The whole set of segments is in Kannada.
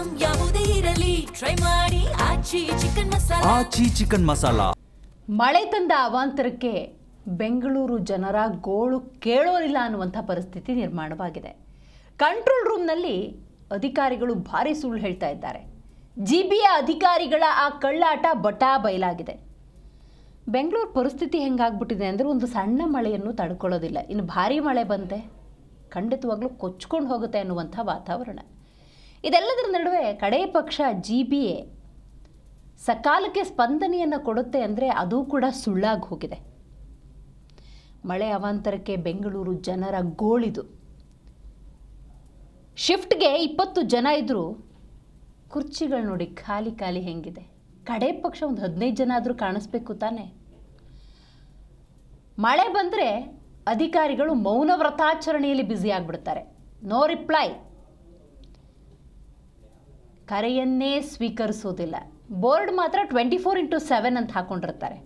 ಐಟಂ ಯಾವುದೇ ಇರಲಿ ಟ್ರೈ ಮಾಡಿ ಆಚಿ ಚಿಕನ್ ಮಸಾಲಾ. ಆಚಿ ಚಿಕನ್ ಮಸಾಲಾ. ಮಳೆ ತಂದ ಅವಾಂತರಕ್ಕೆ ಬೆಂಗಳೂರು ಜನರ ಗೋಳು ಕೇಳೋರಿಲ್ಲ ಅನ್ನುವಂಥ ಪರಿಸ್ಥಿತಿ ನಿರ್ಮಾಣವಾಗಿದೆ. ಕಂಟ್ರೋಲ್ ರೂಮ್ನಲ್ಲಿ ಅಧಿಕಾರಿಗಳು ಭಾರಿ ಸುಳ್ಳು ಹೇಳ್ತಾ ಇದ್ದಾರೆ. ಜಿಬಿಯ ಅಧಿಕಾರಿಗಳ ಆ ಕಳ್ಳಾಟ ಬಟಾ ಬಯಲಾಗಿದೆ. ಬೆಂಗಳೂರು ಪರಿಸ್ಥಿತಿ ಹೆಂಗಾಗ್ಬಿಟ್ಟಿದೆ ಅಂದರೆ ಒಂದು ಸಣ್ಣ ಮಳೆಯನ್ನು ತಡ್ಕೊಳ್ಳೋದಿಲ್ಲ. ಇನ್ನು ಭಾರಿ ಮಳೆ ಬಂತೆ ಖಂಡಿತವಾಗ್ಲೂ ಕೊಚ್ಕೊಂಡು ಹೋಗುತ್ತೆ ಅನ್ನುವಂಥ ವಾತಾವರಣ. ಇದೆಲ್ಲದರ ನಡುವೆ ಕಡೇ ಪಕ್ಷ ಜಿಬಿಎ ಸಕಾಲಕ್ಕೆ ಸ್ಪಂದನೆಯನ್ನು ಕೊಡುತ್ತೆ ಅಂದರೆ ಅದು ಕೂಡ ಸುಳ್ಳಾಗಿ ಹೋಗಿದೆ. ಮಳೆ ಅವಾಂತರಕ್ಕೆ ಬೆಂಗಳೂರು ಜನರ ಗೋಳಿದು. ಶಿಫ್ಟ್ಗೆ 20 ಜನ ಇದ್ದರೂ ಕುರ್ಚಿಗಳು ನೋಡಿ ಖಾಲಿ ಖಾಲಿ ಹೆಂಗಿದೆ. ಕಡೇ ಪಕ್ಷ ಒಂದು 15 ಜನ ಆದರೂ ಕಾಣಿಸ್ಬೇಕು ತಾನೆ. ಮಳೆ ಬಂದರೆ ಅಧಿಕಾರಿಗಳು ಮೌನ ವ್ರತಾಚರಣೆಯಲ್ಲಿ ಬ್ಯುಸಿ ಆಗಿಬಿಡ್ತಾರೆ. ನೋ ರಿಪ್ಲೈ, ಕರೆಯನ್ನೇ ಸ್ವೀಕರಿಸೋದಿಲ್ಲ. ಬೋರ್ಡ್ ಮಾತ್ರ 24x7 ಅಂತ ಹಾಕೊಂಡಿರ್ತಾರೆ.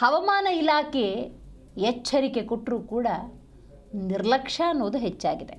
ಹವಾಮಾನ ಇಲಾಖೆ ಎಚ್ಚರಿಕೆ ಕೊಟ್ಟರೂ ಕೂಡ ನಿರ್ಲಕ್ಷ್ಯ ಅನ್ನೋದು ಹೆಚ್ಚಾಗಿದೆ.